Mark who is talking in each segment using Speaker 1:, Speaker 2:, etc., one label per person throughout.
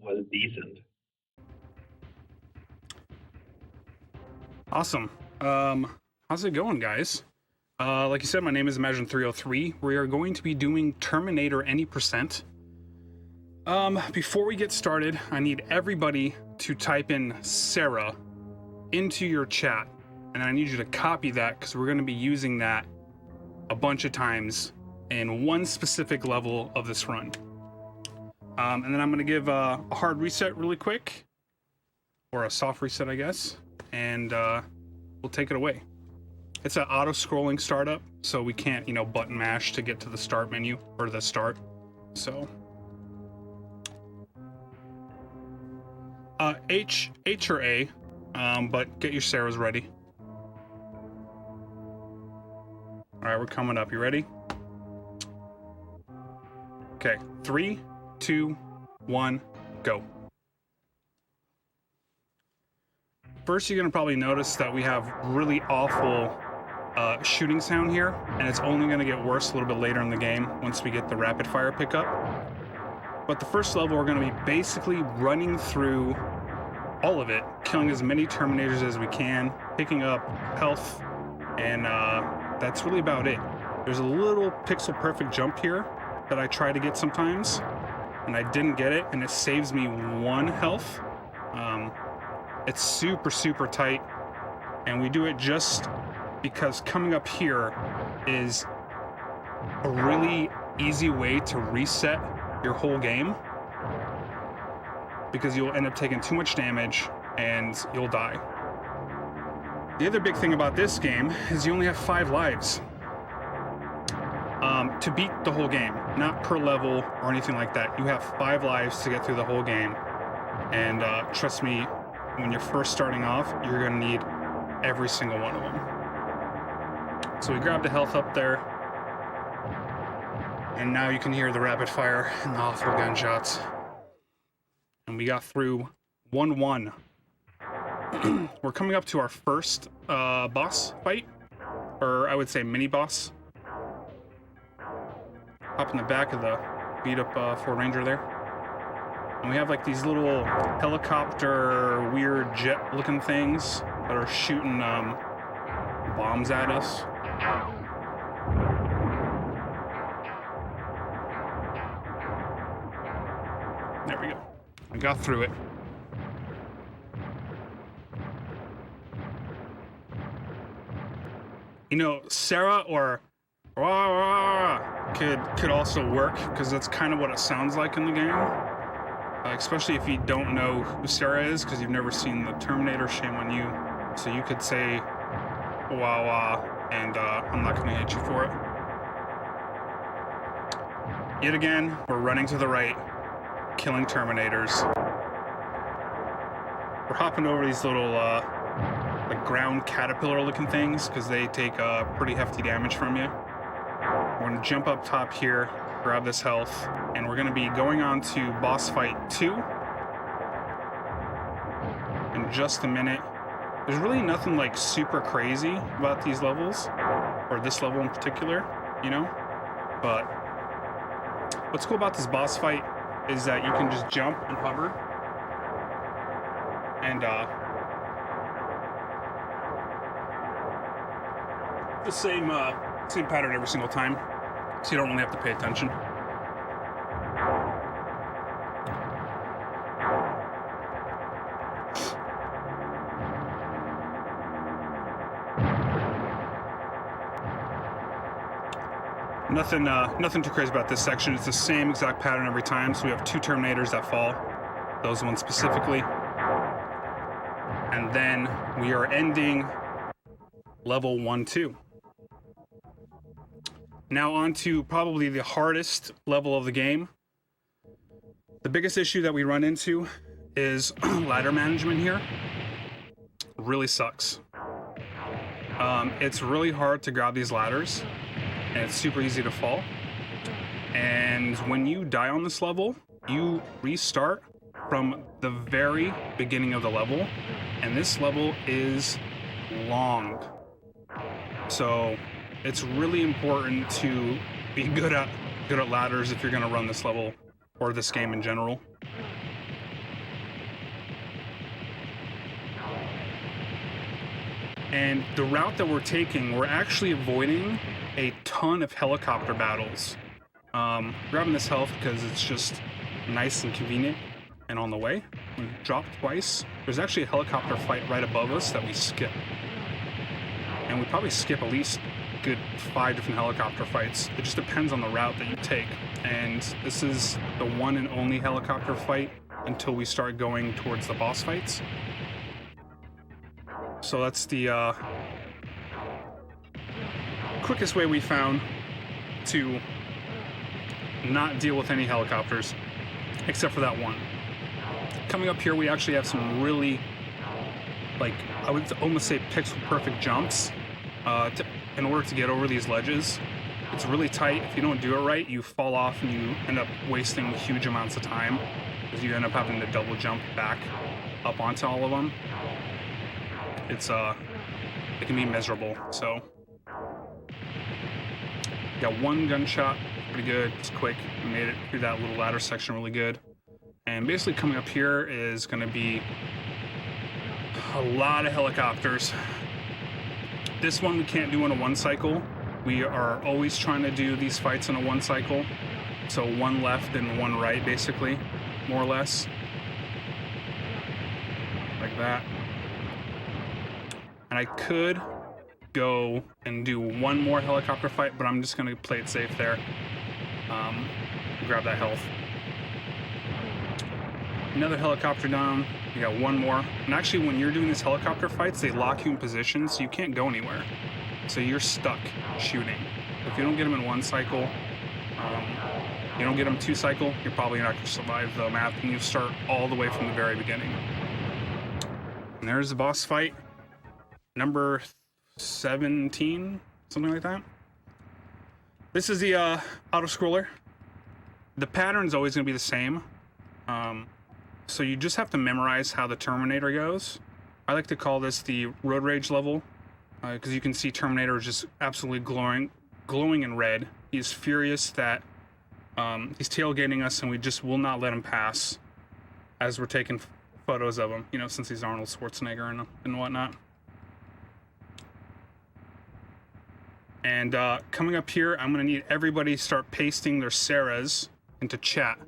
Speaker 1: was decent.
Speaker 2: Awesome. How's it going, guys? Like you said, my name is Emagen303. We are going to be doing Terminator any percent. Before we get started, I need everybody to type in Sarah into your chat, and I need you to copy that because we're going to be using that a bunch of times in one specific level of this run. And then I'm going to give a hard reset really quick, or a soft reset, I guess, and we'll take it away. It's an auto-scrolling startup, so we can't, button mash to get to the start menu, or the start. So, H or A, but get your Sarahs ready. All right, we're coming up. You ready? Okay, 3, 2, 1, go. First, you're gonna probably notice that we have really awful shooting sound here, and it's only gonna get worse a little bit later in the game once we get the rapid fire pickup. But the first level, we're gonna be basically running through all of it, killing as many Terminators as we can, picking up health, and that's really about it. There's a little pixel perfect jump here that I try to get sometimes, and I didn't get it, and it saves me 1 health. It's super, super tight, and we do it just because coming up here is a really easy way to reset your whole game, because you'll end up taking too much damage and you'll die. The other big thing about this game is you only have 5 lives to beat the whole game, not per level or anything like that. You have 5 lives to get through the whole game, and trust me, when you're first starting off, you're gonna need every single one of them. So we grab the health up there, and now you can hear the rapid fire and the awful gunshots. And we got through 1-1. We're coming up to our first boss fight, or I would say mini boss. Hop in the back of the beat up Ford Ranger there. And we have like these little helicopter, weird jet looking things that are shooting bombs at us. There we go. I got through it. Sarah or could also work, because that's kind of what it sounds like in the game. Especially if you don't know who Sarah is, because you've never seen the Terminator, shame on you. So you could say, wah, and I'm not gonna hit you for it. Yet again, we're running to the right, killing Terminators. We're hopping over these little, like ground caterpillar looking things, because they take pretty hefty damage from you. We're gonna jump up top here, grab this health, and we're gonna be going on to boss fight 2 in just a minute. There's really nothing like super crazy about these levels, or this level in particular, but what's cool about this boss fight is that you can just jump and hover, and the same pattern every single time, so you don't really have to pay attention. Nothing too crazy about this section. It's the same exact pattern every time. So we have 2 Terminators that fall, those ones specifically. And then we are ending level 1-2. Now on to probably the hardest level of the game. The biggest issue that we run into is ladder management here. Really sucks. It's really hard to grab these ladders, and it's super easy to fall. And when you die on this level, you restart from the very beginning of the level, and this level is long. So it's really important to be good at ladders if you're going to run this level or this game in general. And the route that we're taking, we're actually avoiding a ton of helicopter battles. Grabbing this health because it's just nice and convenient. And on the way, we dropped twice. There's actually a helicopter fight right above us that we skip. And we probably skip at least a good 5 different helicopter fights. It just depends on the route that you take. And this is the one and only helicopter fight until we start going towards the boss fights. So that's the quickest way we found to not deal with any helicopters, except for that one. Coming up here, we actually have some really, like, I would almost say pixel-perfect jumps in order to get over these ledges. It's really tight. If you don't do it right, you fall off and you end up wasting huge amounts of time, because you end up having to double jump back up onto all of them. It can be miserable. So, got one gunshot, pretty good. It's quick. We made it through that little ladder section really good. And basically, coming up here is going to be a lot of helicopters. This one we can't do in a one cycle. We are always trying to do these fights in a one cycle. So one left and one right, basically, more or less. Like that. And I could go and do one more helicopter fight, but I'm just going to play it safe there. Grab that health. Another helicopter down. You got one more. And actually, when you're doing these helicopter fights, they lock you in position, so you can't go anywhere. So you're stuck shooting. If you don't get them in one cycle, you don't get them two cycle, you're probably not going to survive the map, and you start all the way from the very beginning. And there's the boss fight. Number 17, something like that. This is the auto-scroller. The pattern's always going to be the same. So you just have to memorize how the Terminator goes. I like to call this the road rage level, because you can see Terminator is just absolutely glowing in red. He's furious that he's tailgating us, and we just will not let him pass as we're taking photos of him, you know, since he's Arnold Schwarzenegger and whatnot. And coming up here, I'm going to need everybody to start pasting their Sarahs into chat,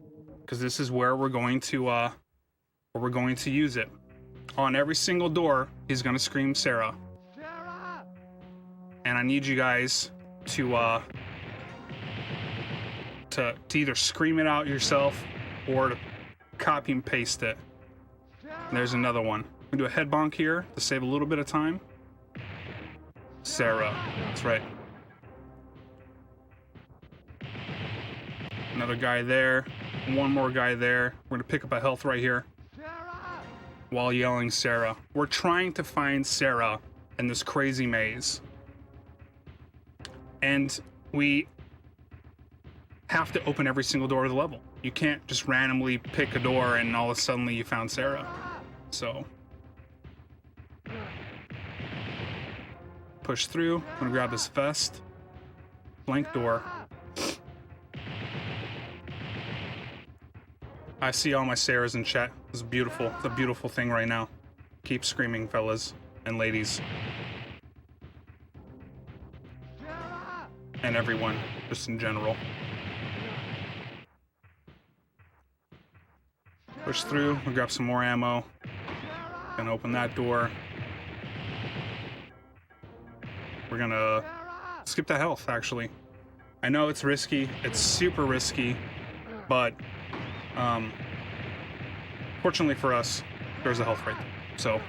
Speaker 2: because this is where we're going to use it. On every single door, he's going to scream Sarah. Sarah! And I need you guys to either scream it out yourself or to copy and paste it. And there's another one. We do a head bonk here to save a little bit of time. Sarah. That's right. Another guy there. One more guy there. We're gonna pick up a health right here. Sarah! While yelling Sarah. We're trying to find Sarah in this crazy maze. And we have to open every single door of the level. You can't just randomly pick a door and all of a sudden you found Sarah. So push through. I'm gonna grab this vest. Blank door. I see all my Sarahs in chat. It's beautiful. It's a beautiful thing right now. Keep screaming, fellas and ladies. And everyone, just in general. Push through. We'll grab some more ammo. Gonna open that door. We're gonna skip the health, actually. I know it's risky. It's super risky, but fortunately for us, there's a health right there. So,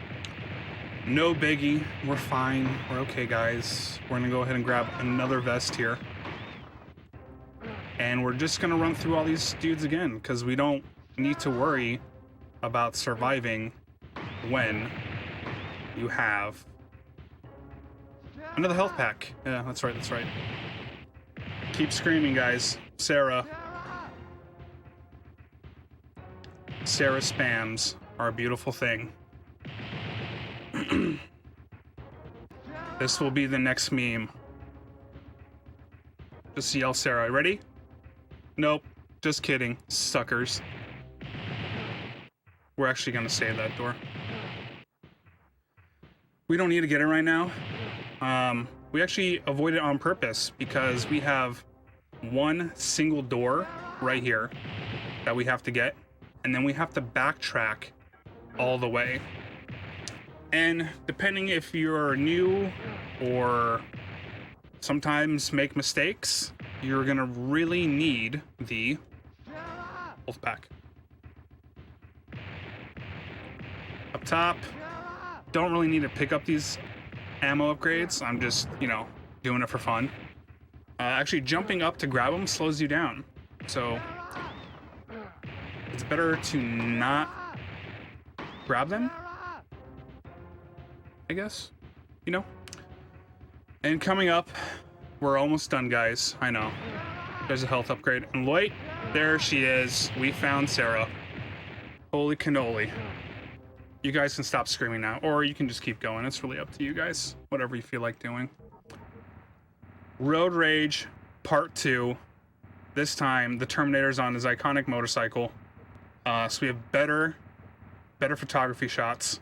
Speaker 2: no biggie. We're fine. We're okay, guys. We're gonna go ahead and grab another vest here. And we're just gonna run through all these dudes again, because we don't need to worry about surviving when you have another health pack. Yeah, that's right, that's right. Keep screaming, guys. Sarah. Sarah spams are a beautiful thing. This will be the next meme. Just yell Sarah. Ready? Nope. Just kidding. Suckers. We're actually gonna save that door. We don't need to get it right now. We actually avoid it on purpose because we have one single door right here that we have to get, and then we have to backtrack all the way. And depending if you're new or sometimes make mistakes, you're gonna really need the wolf pack. Up top, don't really need to pick up these ammo upgrades. I'm just, you know, doing it for fun. Actually, jumping up to grab them slows you down. So it's better to not grab them, I guess, you know? And coming up, we're almost done, guys. I know. There's a health upgrade. And wait, there she is. We found Sarah. Holy cannoli. You guys can stop screaming now, or you can just keep going. It's really up to you guys. Whatever you feel like doing. Road Rage Part 2. This time, the Terminator's on his iconic motorcycle. So we have better photography shots.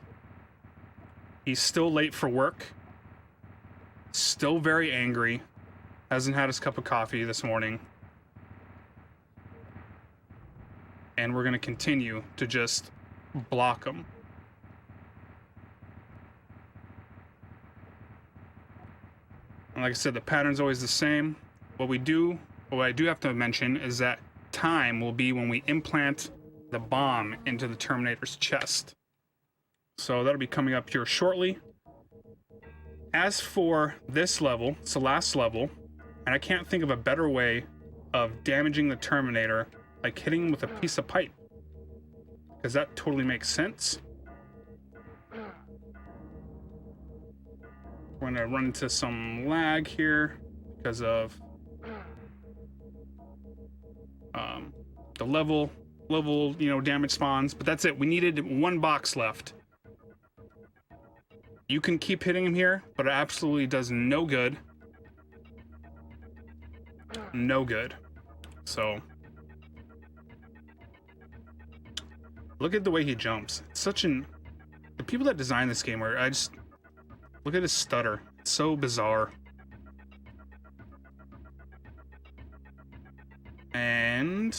Speaker 2: He's still late for work. Still very angry. Hasn't had his cup of coffee this morning. And we're going to continue to just block him. And like I said, the pattern's always the same. What I do have to mention is that time will be when we implant the bomb into the Terminator's chest. So that'll be coming up here shortly. As for this level, it's the last level, and I can't think of a better way of damaging the Terminator like hitting him with a piece of pipe, because that totally makes sense. We're gonna run into some lag here because of the level, you know, damage spawns, but that's it. We needed one box left. You can keep hitting him here, but it absolutely does no good. No good. So look at the way he jumps. It's such an... The people that designed this game are... Look at his stutter. It's so bizarre. And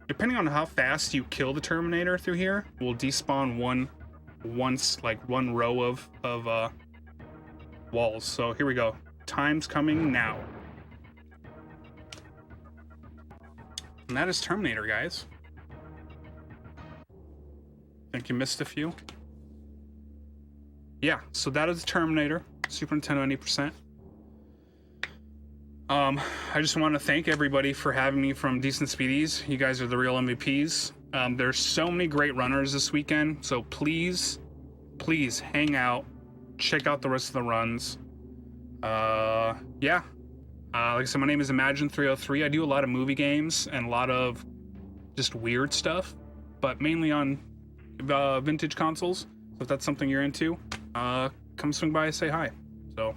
Speaker 2: depending on how fast you kill the Terminator through here, we'll despawn one row of walls. So here we go. Time's coming now. And that is Terminator, guys. Think you missed a few. Yeah, so that is Terminator, Super Nintendo 90%. I just want to thank everybody for having me from Decent Speedies. You guys are the real MVPs. There's so many great runners this weekend, so please hang out, check out the rest of the runs. Yeah. Like I said, my name is Emagen303. I do a lot of movie games and a lot of just weird stuff, but mainly on vintage consoles. So if that's something you're into, come swing by and say hi. So